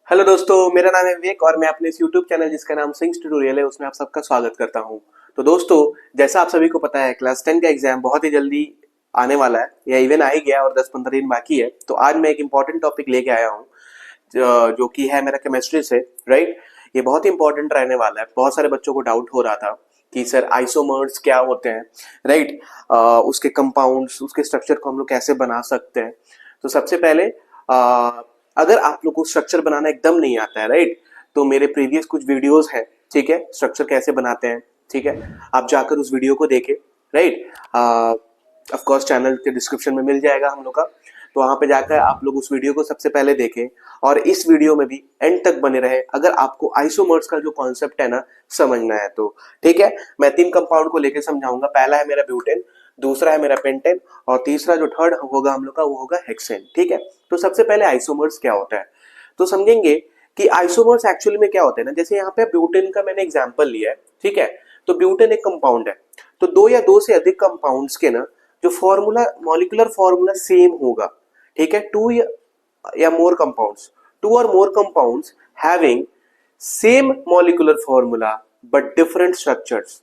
Hello दोस्तों, मेरा नाम है विवेक और मैं अपने इस यूट्यूब चैनल जिसका नाम सिंग्स ट्यूटोरियल है उसमें आप सबका स्वागत करता हूं। तो दोस्तों, जैसा आप सभी को पता है क्लास 10 का एग्जाम बहुत ही जल्दी आने वाला है या इवन आ ही गया और 10-15 दिन बाकी है। तो आज मैं एक इंपॉर्टेंट टॉपिक लेके आया हूँ जो कि है मेरा केमिस्ट्री से। राइट, ये बहुत ही इंपॉर्टेंट रहने वाला है। बहुत सारे बच्चों को डाउट हो रहा था कि सर आइसोमर्स क्या होते हैं। राइट, उसके कंपाउंड्स, उसके स्ट्रक्चर को हम लोग कैसे बना सकते हैं। तो सबसे पहले अगर आप लोग को स्ट्रक्चर बनाना एकदम नहीं आता है, राइट, तो मेरे प्रीवियस कुछ वीडियोस हैं, ठीक है, स्ट्रक्चर कैसे बनाते हैं, ठीक है, आप जाकर उस वीडियो को देखें। राइट, ऑफ कोर्स चैनल के डिस्क्रिप्शन में मिल जाएगा हम लोग का, तो वहां पे जाकर आप लोग उस वीडियो को सबसे पहले देखें और इस वीडियो में भी एंड तक बने रहे अगर आपको आइसोमर्स का जो कॉन्सेप्ट है ना समझना है तो। ठीक है, मैं 3 कंपाउंड को लेकर समझाऊंगा। पहला है मेरा ब्यूटेन, दूसरा है मेरा पेंटेन और तीसरा जो थर्ड होगा हम लोग का वो होगा हेक्सेन। ठीक है, तो सबसे पहले आइसोमर्स क्या होता है तो समझेंगे कि आइसोमर्स एक्चुअली में क्या होते हैं ना। जैसे यहाँ पे ब्यूटेन का मैंने एग्जांपल लिया है, ठीक है, तो ब्यूटेन एक कंपाउंड है, तो दो या दो से अधिक कंपाउंड्स के ना जो फॉर्मूला, मॉलिक्यूलर फॉर्मूला सेम होगा। ठीक है, टू या मोर compounds, two or more compounds having same molecular formula but different structures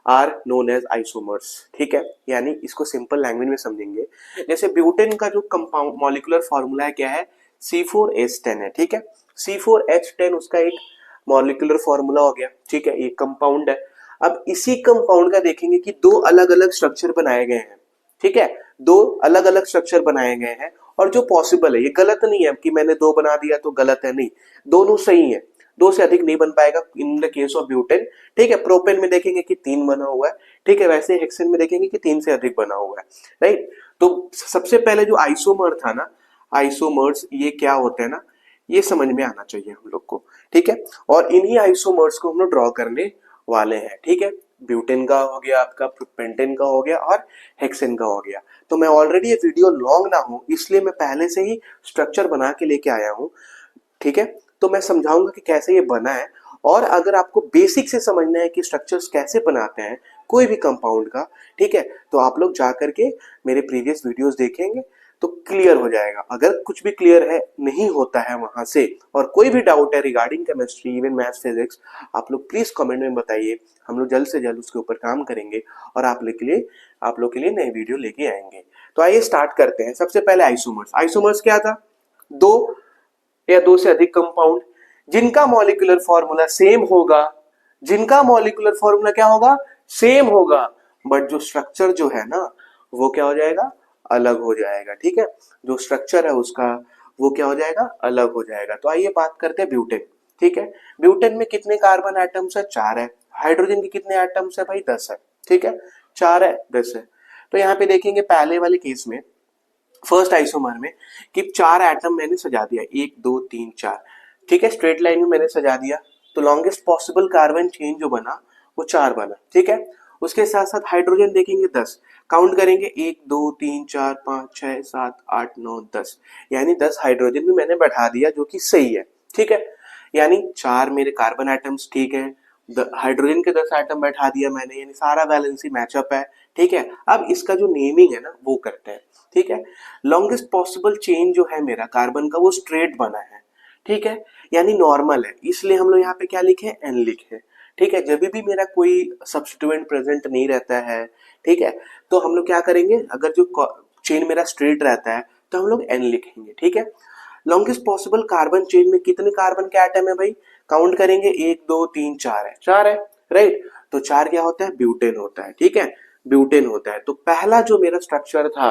are known as isomers. ठीक है, यानी इसको सिंपल लैंग्वेज में समझेंगे। जैसे ब्यूटेन का जो कंपाउंड मॉलिक्यूलर फॉर्मूला है क्या है, C4H10 है। ठीक है, C4H10 उसका एक मॉलिक्यूलर फॉर्मूला हो गया। ठीक है, ये कंपाउंड है। अब इसी कंपाउंड का देखेंगे कि दो अलग अलग स्ट्रक्चर बनाए गए हैं। ठीक है, दो अलग अलग स्ट्रक्चर बनाए गए हैं और जो पॉसिबल है, ये गलत नहीं है कि मैंने दो बना दिया तो गलत है, नहीं, दोनों सही है। दो से अधिक नहीं बन पाएगा in the case of butane. ठीक है, प्रोपेन में देखेंगे कि 3 बना हुआ है। ठीक है, वैसे हेक्सेन में देखेंगे कि 3 से अधिक बना हुआ है। राइट, तो सबसे पहले जो आइसोमर था ना, आइसोमर्स ये क्या होते हैं ना, ये समझ में आना चाहिए हम लोग को। ठीक है, और इन्हीं आइसोमर्स को हम लोग ड्रॉ करने वाले हैं। ठीक है, ब्यूटेन का हो गया, आपका पेंटेन का हो गया और हेक्सेन का हो गया। तो मैं ऑलरेडी ये वीडियो लॉन्ग ना हो इसलिए मैं पहले से ही स्ट्रक्चर बना के लेके आया हूँ। ठीक है, तो मैं समझाऊंगा कि कैसे ये बना है। और अगर आपको बेसिक से समझना है कि स्ट्रक्चर्स कैसे बनाते हैं कोई भी कंपाउंड का, ठीक है, तो आप लोग जा करके मेरे प्रीवियस वीडियोस देखेंगे तो क्लियर हो जाएगा। अगर कुछ भी क्लियर है नहीं होता है वहां से और कोई भी डाउट है regarding chemistry even maths physics, आप लोग प्लीज कमेंट में बताइए। हम लोग जल्द से जल्द उसके ऊपर काम करेंगे और आप लोग के लिए नए वीडियो लेके आएंगे। तो आइए स्टार्ट करते हैं। सबसे पहले आइसोमर्स। आइसोमर्स क्या था, दो या दो से अधिक कंपाउंड जिनका मॉलिक्यूलर फॉर्मूला सेम होगा, जिनका मॉलिक्यूलर फॉर्मूला क्या होगा, सेम होगा, बट जो स्ट्रक्चर जो है ना वो क्या हो जाएगा, अलग हो जाएगा। ठीक है, जो स्ट्रक्चर है उसका वो क्या हो जाएगा, अलग हो जाएगा। तो आइए बात करते हैं ब्यूटेन। ठीक है, ब्यूटेन में कितने कार्बन एटम्स है, 4 है। हाइड्रोजन के कितने एटम्स है भाई, 10 है। ठीक है, 4 है, 10 है। तो यहाँ पे देखेंगे पहले वाले केस में, फर्स्ट आइसोमर में, कि 4 एटम मैंने सजा दिया, 1 2 3 4। ठीक है, स्ट्रेट लाइन में मैंने सजा दिया, तो लॉन्गेस्ट पॉसिबल कार्बन चेन जो बना वो 4 बना। ठीक है, उसके साथ साथ हाइड्रोजन देखेंगे 10, काउंट करेंगे 1 2 3 4 5 6 7 8 9 10, यानी 10 हाइड्रोजन भी मैंने बैठा दिया जो कि सही है। ठीक है, यानी 4 मेरे कार्बन एटम्स ठीक है, हाइड्रोजन के 10 एटम बैठा दिया मैंने, यानी सारा बैलेंसी मैचअप है। ठीक है, अब इसका जो नेमिंग है ना वो करते हैं। ठीक है, लॉन्गेस्ट पॉसिबल चेन जो है मेरा कार्बन का वो स्ट्रेट बना है। ठीक है, यानी नॉर्मल है, इसलिए हम लोग यहाँ पे क्या लिखे, एन लिखे। ठीक है, जब भी मेरा कोई सब्स्टिट्यूएंट प्रेजेंट नहीं रहता है, ठीक है, तो हम लोग क्या करेंगे, अगर जो चेन मेरा स्ट्रेट रहता है तो हम लोग एन लिखेंगे। ठीक है, लॉन्गेस्ट पॉसिबल कार्बन चेन में कितने कार्बन के एटम है भाई, काउंट करेंगे 1 2 3 4 है, 4 है। राइट, तो 4 क्या होता है, ब्यूटेन होता है। ठीक है, ब्यूटेन होता है। तो पहला जो मेरा स्ट्रक्चर था,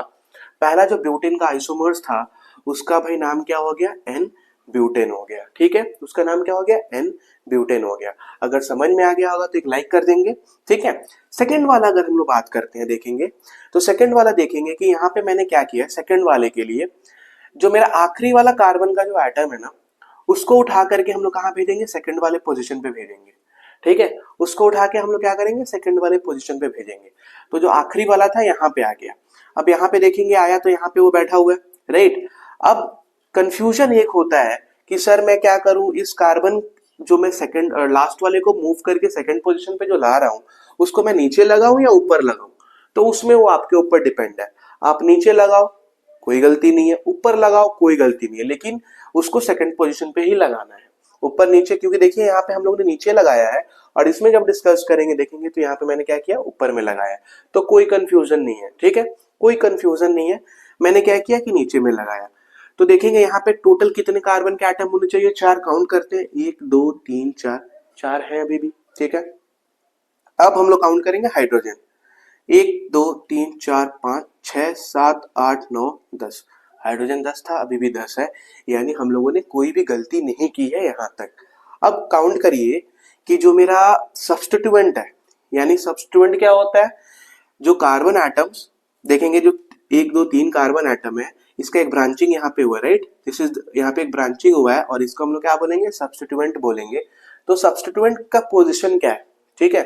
पहला जो ब्यूटेन का आइसोमर्स था उसका भाई नाम क्या हो गया, एन ब्यूटेन हो गया। ठीक है, उसका नाम क्या हो गया, एन ब्यूटेन हो गया। अगर समझ में आ गया होगा तो एक लाइक कर देंगे। ठीक है, सेकंड वाला अगर हम लोग बात करते हैं देखेंगे, तो सेकंड वाला देखेंगे कि यहाँ पे मैंने क्या किया, सेकंड वाले के लिए जो मेरा आखिरी वाला कार्बन का जो एटम है ना उसको उठा करके हम लोग कहाँ भेजेंगे, सेकंड वाले पोजीशन पे भेजेंगे। ठीक है, उसको उठा के हम लोग क्या करेंगे, सेकंड वाले पोजीशन पे भेजेंगे। तो जो आखिरी वाला था यहाँ पे आ गया। अब यहाँ पे देखेंगे आया तो यहाँ पे वो बैठा हुआ है। राइट, अब कंफ्यूजन एक होता है कि सर मैं क्या करूं, इस कार्बन जो मैं सेकंड लास्ट वाले को मूव करके सेकंड पोजीशन पे जो ला रहा हूं उसको मैं नीचे लगाऊं या ऊपर लगाऊं, तो उसमें वो आपके ऊपर डिपेंड है। आप नीचे लगाओ कोई गलती नहीं है, ऊपर लगाओ कोई गलती नहीं है, लेकिन उसको सेकंड पोजीशन पे ही लगाना है, ऊपर नीचे, क्योंकि देखिए यहाँ पे हम लोगों ने नीचे लगाया है और इसमें जब डिस्कस करेंगे देखेंगे तो यहाँ पे मैंने क्या किया, ऊपर में लगाया। तो कोई कंफ्यूजन नहीं है, ठीक है, कोई कंफ्यूजन नहीं है। मैंने क्या किया कि नीचे में लगाया। तो देखेंगे यहाँ पे टोटल कितने कार्बन के एटम होने चाहिए, 4 काउंट करते हैं, 1 2 3 4, 4 है अभी भी, ठीक है। अब हम लोग काउंट करेंगे हाइड्रोजन, 1 2 3 4 5 6 7 8 9 10। हाइड्रोजन 10 था, अभी भी 10 है, यानी हम लोगों ने कोई भी गलती नहीं की है यहाँ तक। अब काउंट करिए कि जो मेरा सब्स्टिट्यूएंट है, यानी सब्स्टिट्यूएंट क्या होता है, जो कार्बन एटम्स देखेंगे, जो 1 2 3 कार्बन एटम है, इसका एक ब्रांचिंग यहाँ पे हुआ, राइट, दिस इज यहाँ पे एक ब्रांचिंग हुआ है और इसको हम लोग क्या बोलेंगे, सब्स्टिट्यूएंट बोलेंगे। तो सब्स्टिट्यूएंट का पोजीशन क्या है, ठीक है,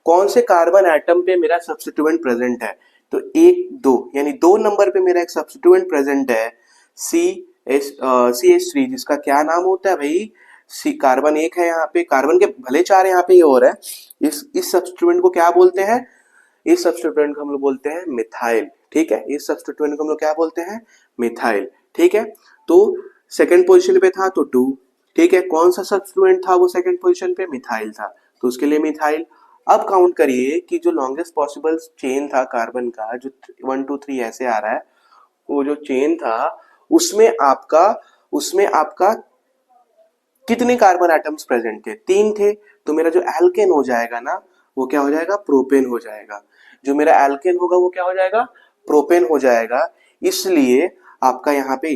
कौन से कार्बन एटम पे मेरा सब्स्टिट्यूएंट प्रेजेंट है, तो 1 2, यानी 2 नंबर पे मेरा एक सब्स्टिट्यूएंट प्रेजेंट है, CH3, जिसका क्या नाम होता है भाई, सी कार्बन 1 है यहाँ पे, कार्बन के भले 4 यहाँ पे और है, इस सब्स्टिट्यूएंट को क्या बोलते हैं, इस सब्स्टिट्यूएंट को हम लोग बोलते हैं मिथाइल, ठीक है, इस सब्स्टिट्यूएंट को हम लोग क्या बोलते हैं, मिथाइल, ठीक है। तो सेकंड पोजीशन पे था तो 2, ठीक है, कौन सा सब्स्टिट्यूएंट था वो सेकंड पोजीशन पे, मिथाइल था, तो उसके लिए मिथाइल। अब काउंट करिए कि जो लॉन्गेस्ट पॉसिबल चेन था कार्बन का, जो 1 2 3 ऐसे आ रहा है, वो जो चेन था उसमें आपका कितने कार्बन एटम्स प्रेजेंट थे, 3 थे। तो मेरा जो एल्केन हो जाएगा ना, वो क्या हो जाएगा, प्रोपेन हो जाएगा। जो मेरा एल्केन होगा वो क्या हो जाएगा, प्रोपेन हो जाएगा। इसलिए आपका यहाँ पे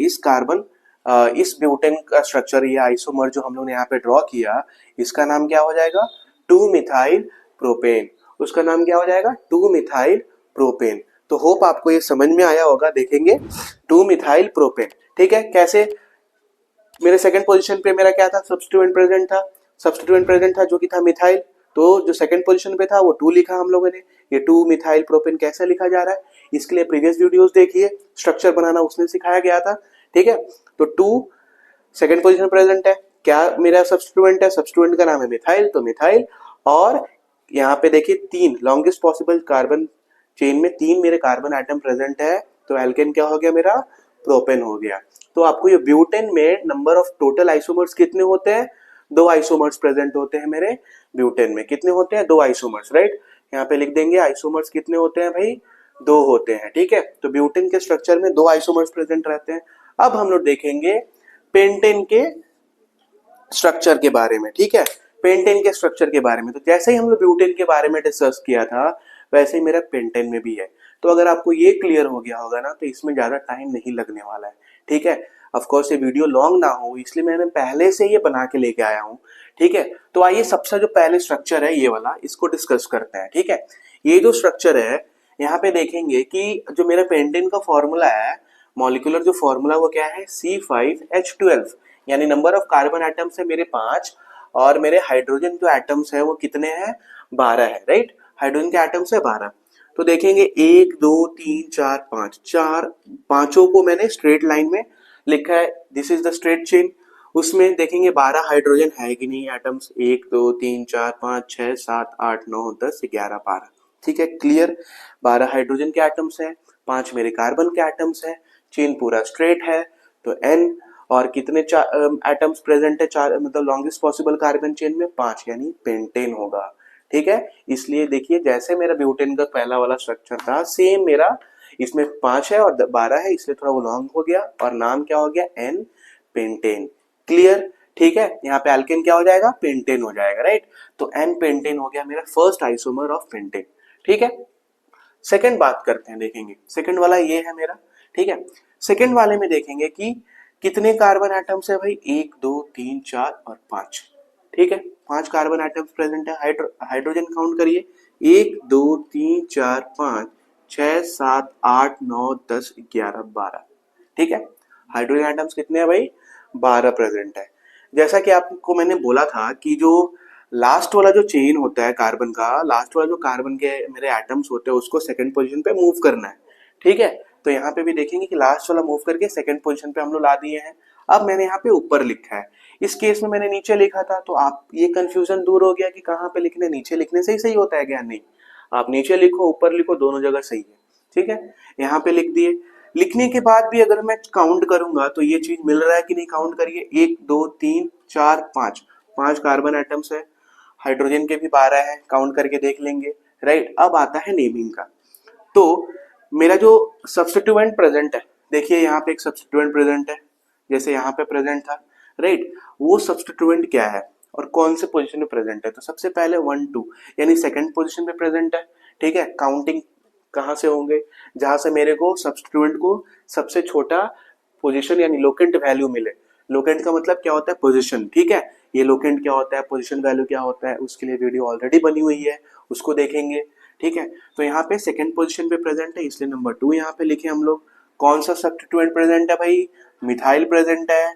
इस ब्यूटेन का स्ट्रक्चर या आइसोमर जो हम लोग ने यहाँ पे ड्रॉ किया, इसका नाम क्या हो जाएगा, 2 मिथाइल प्रोपेन। उसका नाम क्या हो जाएगा, 2 मिथाइल प्रोपेन। तो होप आपको ये समझ में आया होगा। देखेंगे 2 मिथाइल प्रोपेन, ठीक है। कैसे, मेरे सेकंड पोजीशन पे मेरा क्या था, सब्स्टिट्यूएंट प्रेजेंट था जो कि था मिथाइल। तो जो सेकंड पोजीशन पे था वो 2 लिखा हम लोगों ने। ये 2 मिथाइल प्रोपेन कैसे लिखा जा रहा है, इसके लिए प्रीवियस वीडियोस देखिए, स्ट्रक्चर बनाना उसमें सिखाया गया था, ठीक है। तो 2 सेकंड पोजीशन प्रेजेंट है, क्या मेरा सब्स्टिट्यूएंट है, सब्स्टिट्यूएंट का नाम है मिथाइल, तो मिथाइल। और यहाँ पे देखिए 3 लॉन्गेस्ट पॉसिबल कार्बन चेन में 3 मेरे कार्बन आइटम प्रेजेंट है, तो एल्केन क्या हो गया मेरा, प्रोपेन हो गया। तो आपको ये ब्यूटेन में नंबर ऑफ टोटल आइसोमर्स कितने होते हैं, 2 आइसोमर्स प्रेजेंट होते हैं मेरे ब्यूटेन में। कितने होते हैं, 2 आइसोमर्स, राइट। यहाँ पे लिख देंगे आइसोमर्स कितने होते हैं भाई, 2 होते हैं, ठीक है। तो ब्यूटेन के स्ट्रक्चर में 2 आइसोमर्स प्रेजेंट रहते हैं। अब हम लोग देखेंगे पेंटेन के स्ट्रक्चर के बारे में, ठीक है, पेंटेन के स्ट्रक्चर के बारे में। तो जैसे ही हम लोग ब्यूटेन के बारे में डिस्कस किया था, वैसे ही मेरा पेंटेन में भी है। तो अगर आपको ये क्लियर हो गया होगा ना, तो इसमें ज्यादा टाइम नहीं लगने वाला है, ठीक है। ऑफ कोर्स ये वीडियो लॉन्ग ना हो, इसलिए मैंने पहले से ये बना के लेके आया हूँ, ठीक है। तो आइए सबसे जो पहले स्ट्रक्चर है ये वाला, इसको डिस्कस करते हैं, ठीक है। ये जो स्ट्रक्चर है, यहाँ पे देखेंगे कि जो मेरा पेंटेन का फॉर्मूला है, मॉलिक्यूलर जो फॉर्मूला वो क्या है, C5H12, यानी नंबर ऑफ कार्बन एटम्स है मेरे 5 और मेरे हाइड्रोजन जो एटम्स है वो कितने हैं, 12 है, राइट। हाइड्रोजन के एटम्स है 12। तो देखेंगे 1 2 3 4 5, चार पांचों को मैंने स्ट्रेट लाइन में लिखा है, this is the straight chain. उसमें देखेंगे 12 हाइड्रोजन है कि नहीं एटम्स, 1 2 3 4 5 6 7 8 9 10 11 12, ठीक है, क्लियर। 12 हाइड्रोजन के एटम्स है, 5 मेरे कार्बन के एटम्स है, चेन पूरा स्ट्रेट है। तो N और कितने एटम्स प्रेजेंट है, 4, मतलब लॉन्गेस्ट पॉसिबल कार्बन चेन में 5, यानी पेंटेन होगा, ठीक है। इसलिए देखिए जैसे मेरा ब्यूटेन का पहला वाला स्ट्रक्चर था, सेम मेरा इसमें 5 है और 12 है, इसलिए थोड़ा वो लॉन्ग हो गया और नाम क्या हो गया, N पेंटेन, क्लियर, ठीक है। यहाँ पे एल्केन क्या हो जाएगा, पेंटेन हो जाएगा, राइट। तो N पेंटेन हो गया मेरा फर्स्ट आइसोमर ऑफ पेंटेन, ठीक है। सेकंड बात करते हैं, देखेंगे सेकंड वाला ये है मेरा, ठीक है। सेकंड वाले में देखेंगे कि कितने कार्बन एटम्स है भाई, 1 2 3 4 और 5, ठीक है। 5 कार्बन एटम्स प्रेजेंट है। हाइड्रोजन काउंट करिए, 1 2 3 4 5 6 7 8 9 10 11 12, ठीक है। हाइड्रोजन एटम्स कितने हैं भाई, 12 प्रेजेंट है। जैसा कि आपको मैंने बोला था कि जो लास्ट वाला जो चेन होता है कार्बन का, लास्ट वाला जो कार्बन के मेरे एटम्स होते हैं उसको सेकंड पोजीशन पे मूव करना है, ठीक है। तो यहाँ पे भी देखेंगे कि लास्ट वाला मूव करके सेकंड पोजीशन पे हम लोग ला दिए हैं। अब मैंने यहाँ पे ऊपर लिखा है, इस केस में मैंने नीचे लिखा था, तो आप ये कंफ्यूजन दूर हो गया कि कहाँ पे लिखने, नीचे लिखने से ही सही होता है क्या, नहीं, आप नीचे लिखो ऊपर लिखो, दोनों जगह सही है, ठीक है। यहाँ पे लिख दिए। लिखने के बाद भी अगर मैं काउंट करूंगा तो ये चीज मिल रहा है कि नहीं, काउंट करिए, 1 2 3 4 5, 5 कार्बन एटम्स है, हाइड्रोजन के भी 12 है, काउंट करके देख लेंगे, राइट। अब आता है नेमिंग का। तो मेरा जो सब्स्टिट्यूएंट प्रेजेंट है, देखिए यहाँ पे एक सब्स्टिट्यूएंट प्रेजेंट है, जैसे यहाँ पे प्रेजेंट था, राइट। वो सब्स्टिट्यूएंट क्या है और कौन से पोजीशन में प्रेजेंट है, तो सबसे पहले 1 2 यानी सेकंड पोजीशन पे प्रेजेंट है, ठीक है। काउंटिंग कहाँ से होंगे, जहां से मेरे को सब्स्टिट्यूएंट को सबसे छोटा पोजीशन यानी लोकेंट वैल्यू मिले। लोकेंट का मतलब क्या होता है, पोजीशन, ठीक है। ये लोकेंट क्या होता है, पोजीशन वैल्यू क्या होता है, उसके लिए वीडियो ऑलरेडी बनी हुई है, उसको देखेंगे, ठीक है। तो यहाँ पे सेकंड पोजीशन पे प्रेजेंट है, इसलिए नंबर 2 यहाँ पे लिखे हम लोग। कौन सा सब्स्टिट्यूएंट प्रेजेंट है भाई, मिथाइल प्रेजेंट है।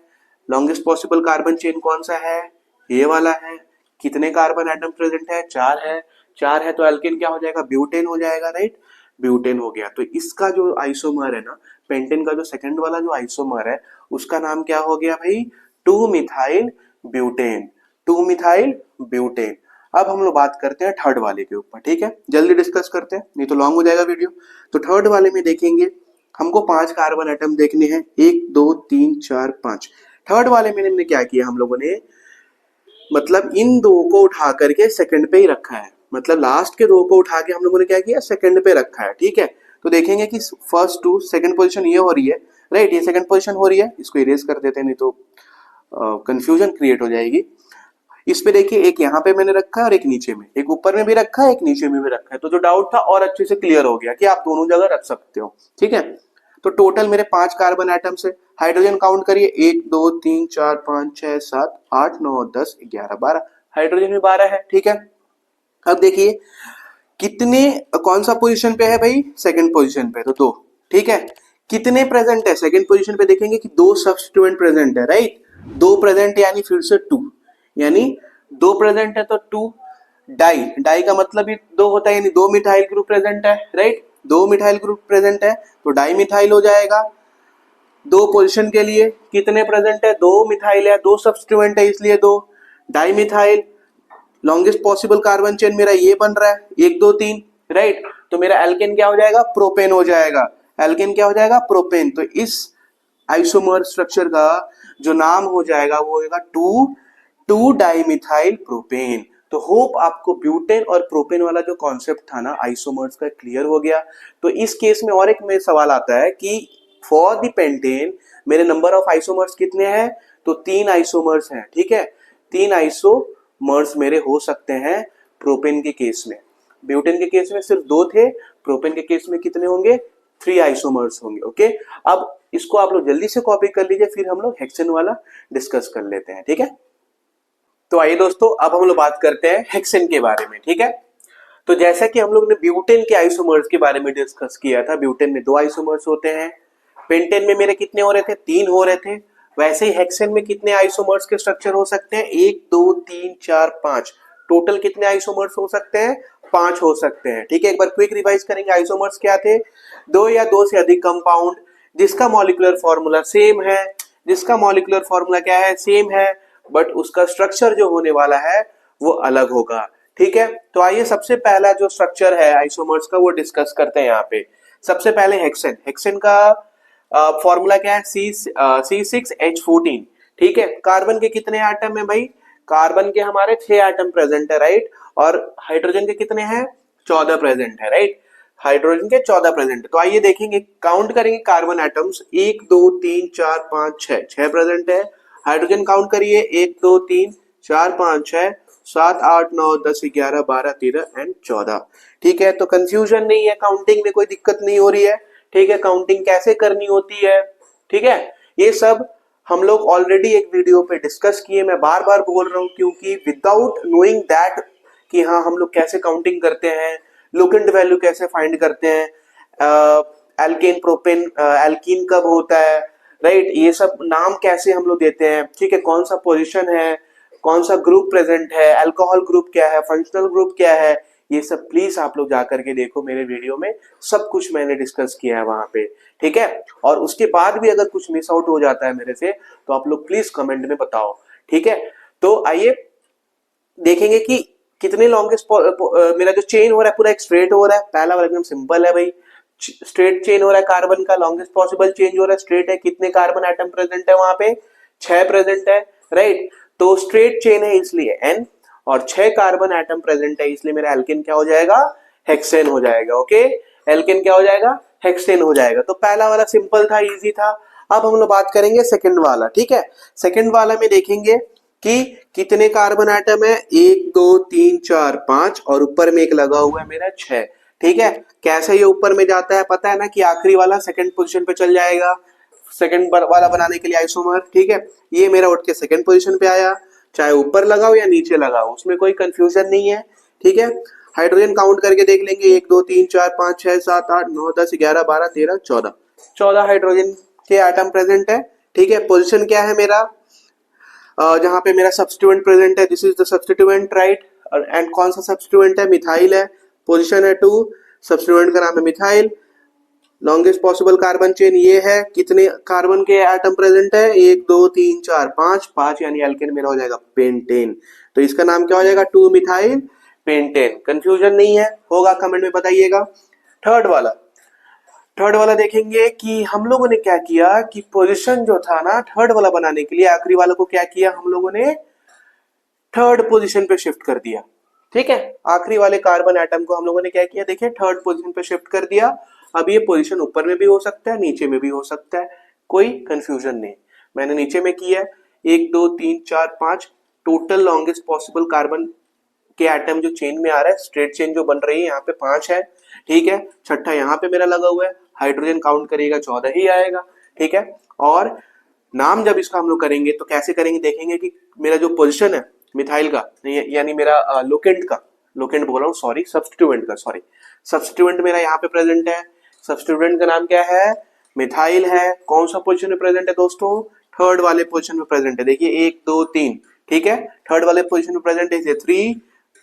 लॉन्गेस्ट पॉसिबल कार्बन चेन कौन सा है, ये वाला है। कितने कार्बन एटम प्रेजेंट है, 4 है। 4 है तो एल्केन क्या हो जाएगा, ब्यूटेन हो जाएगा, राइट। ब्यूटेन हो गया। तो इसका जो आइसोमर है ना, पेंटेन का जो सेकंड वाला जो आइसोमर है, उसका नाम क्या हो गया भाई, 2 मिथाइल ब्यूटेन। 2 methyl butane. अब हम लोग बात करते हैं थर्ड वाले के ऊपर, ठीक है। जल्दी डिस्कस करते हैं, नहीं तो लॉन्ग हो जाएगा वीडियो। तो थर्ड वाले में देखेंगे, हमको 5 कार्बन एटम देखने हैं, 1 2 3 4 5। थर्ड वाले में हमने क्या किया, हम लोगों ने मतलब इन दो को उठा करके सेकंड पे ही रखा है, मतलब लास्ट के दो को उठा के हम लोगों ने क्या किया, सेकंड पे रखा है, ठीक है। तो देखेंगे कि फर्स्ट टू सेकंड पोजीशन ये हो रही है, राइट, ये सेकंड पोजीशन हो रही है, इसको इरेज कर देते हैं नहीं तो कंफ्यूजन क्रिएट हो जाएगी। इस पे देखिए, एक यहाँ पे मैंने रखा है और एक नीचे में, एक ऊपर में भी रखा है, एक नीचे में भी रखा है। तो जो डाउट था और अच्छे से क्लियर हो गया कि आप दोनों जगह रख सकते हो, ठीक है। तो टोटल मेरे 5 कार्बन एटम्स है। हाइड्रोजन काउंट करिए, 1 2 3 4 5 6 7 8 9 10 11 12, हाइड्रोजन भी 12 है, ठीक है। अब देखिए कितने, कौन सा पोजीशन पे है भाई, सेकंड पोजीशन पे, तो 2, ठीक है। कितने प्रेजेंट है सेकंड पोजीशन पे, देखेंगे कि 2 सब्स्टिट्यूएंट प्रेजेंट है, राइट। 2 प्रेजेंट यानी फिर से 2, यानी 2 प्रेजेंट है तो 2। डाई, डाई का मतलब भी 2 होता है, यानी 2 मिथाइल ग्रुप प्रेजेंट है, राइट। 2 मिथाइल ग्रुप प्रेजेंट है तो डाई मिथाइल हो जाएगा। 2 पोजीशन के लिए कितने प्रेजेंट है, 2 मिथाइल है, 2 सब्स्टिट्यूएंट है इसलिए 2। Di methyl, longest possible carbon chain मेरा ये बन रहा है, 1 2 3, राइट। तो मेरा एल्केन क्या हो जाएगा, प्रोपेन हो जाएगा। एल्केन क्या हो जाएगा, प्रोपेन। तो इस आइसोमर स्ट्रक्चर का जो नाम हो जाएगा वो होगा 2 डाइमिथाइल प्रोपेन। तो होप आपको ब्यूटेन और प्रोपेन वाला जो कॉन्सेप्ट था ना आइसोमर्स का, क्लियर हो गया। तो इस केस में और एक में सवाल आता है कि फॉर द पेंटेन मेरे नंबर ऑफ आइसोमर्स कितने हैं, तो 3 आइसोमर्स हैं, ठीक है। 3 आइसोमर्स मेरे हो सकते हैं प्रोपेन के केस में। ब्यूटेन के केस में सिर्फ 2 थे, प्रोपेन के केस में कितने होंगे, 3 आइसोमर्स होंगे, ओके। अब इसको आप लोग जल्दी से कॉपी कर लीजिए, फिर हम लोग हेक्सेन वाला डिस्कस कर लेते हैं, ठीक है। तो आइए दोस्तों, अब हम लोग बात करते हैं हेक्सेन के बारे में, ठीक है। तो जैसा कि हम लोग ने ब्यूटेन के आइसोमर्स के बारे में डिस्कस किया था, ब्यूटेन में 2 आइसोमर्स होते हैं। पेंटेन में मेरे कितने हो रहे थे, 3 हो रहे थे। वैसे ही हेक्सेन में कितने आइसोमर्स के स्ट्रक्चर हो सकते हैं, 1 2 3 4 5। टोटल कितने आइसोमर्स हो सकते हैं, 5 हो सकते हैं, ठीक है। एक बार क्विक रिवाइज करेंगे, आइसोमर्स क्या थे, 2 या 2 से अधिक कंपाउंड जिसका मॉलिक्यूलर फॉर्मूला सेम है, जिसका मॉलिक्यूलर फॉर्मूला क्या है, सेम है, बट उसका स्ट्रक्चर जो होने वाला है वो अलग होगा, ठीक है। तो आइए सबसे पहला जो स्ट्रक्चर है आइसोमर्स का वो डिस्कस करते हैं यहाँ पे। सबसे पहले हेक्सेन, हेक्सेन का फॉर्मूला क्या है, C6H14, ठीक है। कार्बन के कितने एटम है भाई, कार्बन के हमारे 6 एटम प्रेजेंट है, राइट। और हाइड्रोजन के कितने हैं, 14 प्रेजेंट है, राइट। हाइड्रोजन के 14 प्रेजेंट है। तो आइए देखेंगे, काउंट करेंगे कार्बन एटम्स, 1 2 3 4 5 6, 6 प्रेजेंट है। हाइड्रोजन काउंट करिए, 1 2 3 4 5 6 7 8 9 10 11 12 13 एंड 14, ठीक है। तो कंफ्यूजन नहीं है, काउंटिंग में कोई दिक्कत नहीं हो रही है, ठीक है। काउंटिंग कैसे करनी होती है, ठीक है, ये सब हम लोग ऑलरेडी एक वीडियो पे डिस्कस किए। मैं बार बार बोल रहा हूँ क्योंकि विदाउट नोइंग दैट कि हाँ हम लोग कैसे काउंटिंग करते हैं, लोकेंट वैल्यू कैसे फाइंड करते हैं, एल्केन प्रोपेन एल्कीन कब होता है, राइट, ये सब नाम कैसे हम लोग देते हैं, ठीक है। कौन सा पोजीशन है, कौन सा ग्रुप प्रेजेंट है, अल्कोहल ग्रुप क्या है, फंक्शनल ग्रुप क्या है, ये सब प्लीज आप लोग जाकर के देखो मेरे वीडियो में, सब कुछ मैंने डिस्कस किया है वहां पे, ठीक है। और उसके बाद भी अगर कुछ मिस आउट हो जाता है मेरे से तो आप लोग प्लीज कमेंट में बताओ, ठीक है। तो आइए देखेंगे कि कितने लॉन्गेस्ट, मेरा जो चेन हो रहा है पूरा एक स्ट्रेट हो रहा है, पहला वाला एकदम सिंपल है भाई, स्ट्रेट चेन हो रहा है कार्बन का, लॉन्गेस्ट पॉसिबल चेंज हो रहा है, स्ट्रेट है, कितने कार्बन एटम प्रेजेंट है वहां पे, 6 प्रेजेंट है, राइट। तो स्ट्रेट चेन है इसलिए N, और 6 कार्बन एटम प्रेजेंट है इसलिए मेरा एल्केन क्या हो जाएगा, हेक्सेन हो जाएगा। ओके, एल्केन क्या हो जाएगा, हेक्सेन हो जाएगा। तो पहला वाला सिंपल था, इजी था। अब हम लोग बात करेंगे सेकंड वाला, ठीक है। सेकंड वाला में देखेंगे कि कितने कार्बन एटम है, 1 2 3 4 5 और ऊपर में एक लगा हुआ है मेरा 6, ठीक है। कैसे ये ऊपर में जाता है पता है ना, कि आखिरी वाला सेकंड पोजीशन पे चल जाएगा सेकंड वाला बनाने के लिए आइसोमर, ठीक है। ये मेरा उठ के सेकंड पोजीशन पे आया, चाहे ऊपर लगाओ या नीचे लगाओ, उसमें कोई कंफ्यूजन नहीं है, ठीक है। हाइड्रोजन काउंट करके देख लेंगे, 1 2 3 4 5 6 7 8 9 10 11 12 13 14, 14 हाइड्रोजन के एटम प्रेजेंट है, ठीक है। पोजीशन क्या है मेरा, जहां पे मेरा सब्स्टिट्यूएंट प्रेजेंट है, this is the substituent, right. And कौन सा सब्स्टिट्यूएंट है, मिथाइल है, पोजीशन है 2, सब्स्टिट्यूएंट का नाम है methyl. Longest possible carbon chain ये है, कितने कार्बन के एटम प्रेजेंट है, 1 2 3 4 5, 5 यानी एल्केन मेरा हो जाएगा पेंटेन। तो इसका नाम क्या हो जाएगा, 2 मिथाइल पेंटेन। कंफ्यूजन नहीं है, होगा कमेंट में बताइएगा। थर्ड वाला, थर्ड वाला देखेंगे कि हम लोगों ने क्या किया कि पोजीशन जो था ना थर्ड वाला बनाने के लिए, आखिरी वाला को क्या किया हम लोगों ने, थर्ड पोजीशन पे शिफ्ट कर दिया, ठीक है। आखिरी वाले कार्बन एटम को हम लोगों ने क्या किया, देखिए थर्ड पोजीशन पे शिफ्ट कर दिया। अब ये पोजीशन ऊपर में भी हो सकता है, नीचे में भी हो सकता है, कोई कंफ्यूजन नहीं। मैंने नीचे में किया 1 2 3 4 5, टोटल लॉन्गेस्ट पॉसिबल कार्बन के एटम जो चेन में आ रहा है, स्ट्रेट चेन जो बन रही है यहाँ पे 5 है, ठीक है। छठा यहाँ पे मेरा लगा हुआ है, हाइड्रोजन काउंट करिएगा 14 ही आएगा, ठीक है। और नाम जब इसका हम लोग करेंगे तो कैसे करेंगे, देखेंगे कि मेरा जो पोजीशन है मिथाइल का, यानी मेरा लोकेंट का, लोकेंट बोल रहा हूँ सॉरी, सब्स्टिट्यूएंट का, सॉरी, सब्स्टिट्यूएंट मेरा यहाँ पे प्रेजेंट है। सब्स्टिट्यूएंट का नाम क्या है, मिथाइल है। कौन सा पोजीशन में प्रेजेंट है दोस्तों, थर्ड वाले पोजीशन में प्रेजेंट है। देखिए 1 2 3, ठीक है, थर्ड वाले पोजीशन में प्रेजेंट है। 3,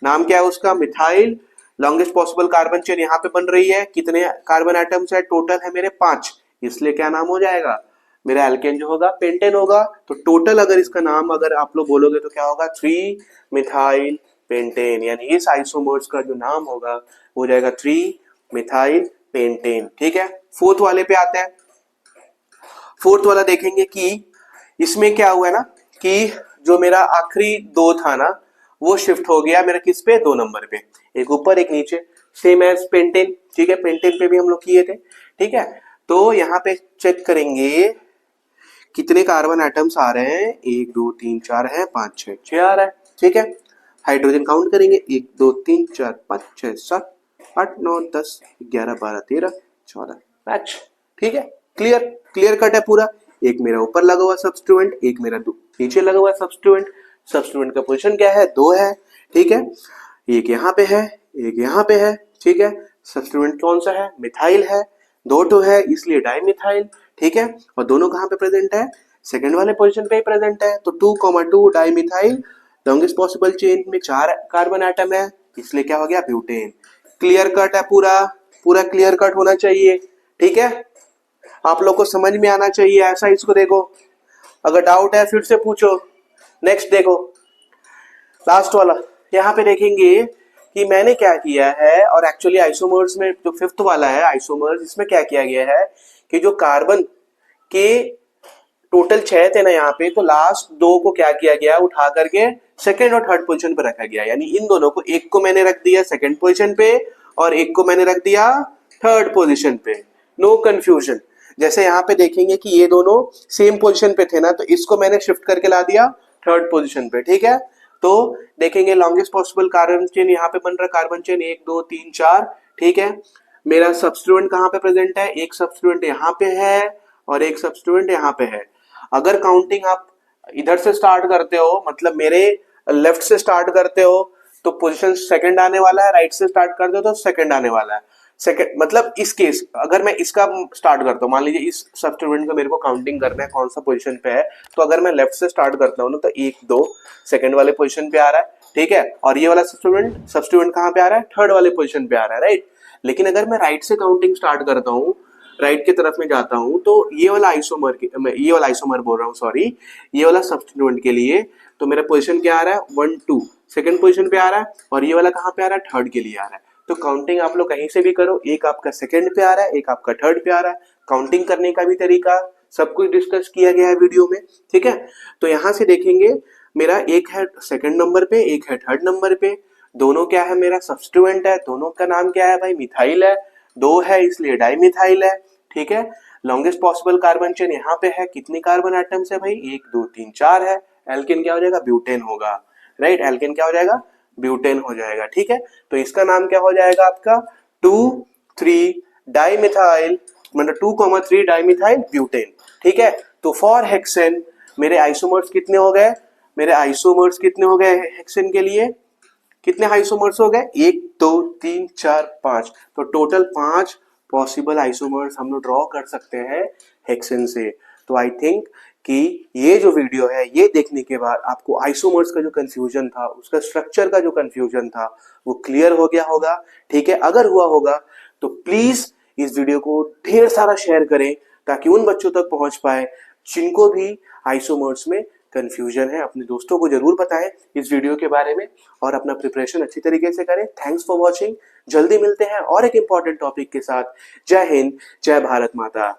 नाम क्या है उसका, methyl. Longest possible carbon chain यहाँ पे बन रही है, कितने कार्बन एटम्स है, टोटल है मेरे 5, इसलिए क्या नाम हो जाएगा मेरा एल्केन जो होगा पेंटेन होगा। तो टोटल अगर इसका नाम अगर आप लोग बोलोगे तो क्या होगा, 3 मिथाइल पेंटेन, यानी इस आइसोमर्स का जो नाम होगा वो हो जाएगा 3 मिथाइल पेंटेन, ठीक है। फोर्थ वाले पे आते हैं। फोर्थ वाला देखेंगे कि इसमें क्या हुआ है ना, कि जो मेरा आखिरी 2 था ना वो शिफ्ट हो गया मेरा किस पे, 2 नंबर पे, एक ऊपर एक नीचे, सेम एज पेंटेन, ठीक है। पेंटेन पे भी हम लोग किए थे, ठीक है। तो यहाँ पे चेक करेंगे कितने कार्बन एटम्स आ रहे हैं, 1 2 3 4 है, 5 6 6 आ रहा है, ठीक है। हाइड्रोजन काउंट करेंगे, 1 2 3 4 5 6 7 8 9 10 11 12 13 14, मैच, ठीक है। क्लियर, क्लियर कट है पूरा। एक मेरा ऊपर लगा हुआ सब्स्टिट्यूएंट, एक मेरा नीचे लगा हुआ सब्स्टिट्यूएंट। सब्स्टिट्यूएंट का पोजीशन क्या है, 2 है, ठीक है। एक यहाँ पे है, एक यहाँ पे है, ठीक है। सब्स्टिट्यूएंट कौन सा है, मिथाइल है, 2 है इसलिए डाइमिथाइल, ठीक है। और दोनों कहाँ पे प्रेजेंट है, सेकंड वाले पोजीशन पे ही प्रेजेंट है। तो 2,2 डाइमिथाइल, लॉन्गेस्ट पॉसिबल चेन में 4 कार्बन एटम है, इसलिए क्या हो गया, ब्यूटेन। क्लियर कट है पूरा, पूरा क्लियर कट होना चाहिए, ठीक है। आप लोग को समझ में आना चाहिए ऐसा, इसको देखो, अगर डाउट है फिर से पूछो। नेक्स्ट देखो, लास्ट वाला, यहाँ पे देखेंगे कि मैंने क्या किया है, और एक्चुअली आइसोमर्स में जो फिफ्थ वाला है आइसोमर्स, इसमें क्या किया गया है कि जो कार्बन के टोटल 6 थे ना यहाँ पे, तो लास्ट 2 को क्या किया गया, उठा करके सेकंड और थर्ड पोजीशन पे रखा गया। यानी इन दोनों को, एक को मैंने रख दिया सेकंड पोजीशन पे और एक को मैंने रख दिया थर्ड पोजीशन पे, नो कंफ्यूजन। जैसे यहाँ पे देखेंगे कि ये दोनों सेम पोजीशन पे थे ना, तो इसको मैंने शिफ्ट करके ला दिया थर्ड पोजीशन पे, ठीक है। तो देखेंगे लॉन्गेस्ट पॉसिबल कार्बन चेन यहाँ पे बन रहा है, कार्बन चेन 1 2 3 4, ठीक है। मेरा सब्स्टिट्यूएंट कहाँ पे प्रेजेंट है, एक सब्स्टिट्यूएंट यहाँ पे है और एक सब्स्टिट्यूएंट यहाँ पे है। अगर काउंटिंग आप इधर से स्टार्ट करते हो, मतलब मेरे लेफ्ट से स्टार्ट करते हो, तो पोजीशन सेकंड आने वाला है, राइट से स्टार्ट करते हो तो सेकंड आने वाला है। सेकंड मतलब इस केस, अगर मैं इसका स्टार्ट करता हूँ, मान लीजिए इस सब्स्टिट्यूएंट का मेरे को काउंटिंग करना है कौन सा पोजीशन पे है, तो अगर मैं लेफ्ट से स्टार्ट करता हूँ ना, तो 1 2 सेकंड वाले पोजीशन पे आ रहा है, ठीक है। और ये वाला सब्स्टिट्यूएंट कहाँ पे आ रहा है, थर्ड वाले पोजीशन पे आ रहा है, राइट। लेकिन अगर मैं राइट से काउंटिंग स्टार्ट करता हूँ, राइट की तरफ में जाता हूँ, तो ये वाला आइसोमर बोल रहा हूँ सॉरी, ये वाला सब्स्टिट्यूएंट के लिए तो मेरा पोजीशन क्या आ रहा है, 1 2 सेकंड पोजीशन पे आ रहा है, और ये वाला कहाँ पे आ रहा है, थर्ड के लिए आ रहा है। तो काउंटिंग आप लोग कहीं से भी करो, एक आपका सेकंड पे आ रहा है, एक आपका थर्ड पे आ रहा है, काउंटिंग करने का भी तरीका सब कुछ डिस्कस किया गया है वीडियो में, ठीक है। तो यहाँ से देखेंगे मेरा एक है सेकंड नंबर पे, एक है थर्ड नंबर पे, दोनों क्या है मेरा सब्स्टिट्यूएंट है, दोनों का नाम क्या है भाई मिथाइल है, दो है इसलिए डाइमिथाइल है, ठीक है। लॉन्गेस्ट पॉसिबल कार्बन चेन यहाँ पे है, कितनी कार्बन एटम्स है भाई, 1 2 3 4 है। एल्केन क्या हो जाएगा, ब्यूटेन होगा, राइट, एल्केन क्या हो जाएगा, ब्यूटेन हो जाएगा, ठीक है। तो इसका नाम क्या हो जाएगा आपका 2 3 डाइमिथाइल, मतलब 2 3 डाइमिथाइल ब्यूटेन, ठीक है। तो फॉर हेक्सेन मेरे आइसोमर्स कितने हो गए, मेरे आइसोमर्स कितने हो गए हेक्सेन के लिए, कितने आइसोमर्स हो गए, 1 2 3 4 5, तो टोटल 5 पॉसिबल आइसोमर्स हम लोग ड्रॉ कर सकते हैं हेक्सेन से। तो आई थिंक कि ये जो वीडियो है ये देखने के बाद आपको आइसोमर्स का जो कंफ्यूजन था, उसका स्ट्रक्चर का जो कंफ्यूजन था वो क्लियर हो गया होगा, ठीक है। अगर हुआ होगा तो प्लीज इस वीडियो को ढेर सारा शेयर करें ताकि उन बच्चों तक पहुंच पाए जिनको भी आइसोमर्स में कंफ्यूजन है। अपने दोस्तों को जरूर बताएं इस वीडियो के बारे में और अपना प्रिपरेशन अच्छी तरीके से करें। थैंक्स फॉर वॉचिंग, जल्दी मिलते हैं और एक इंपॉर्टेंट टॉपिक के साथ। जय हिंद, जय भारत माता।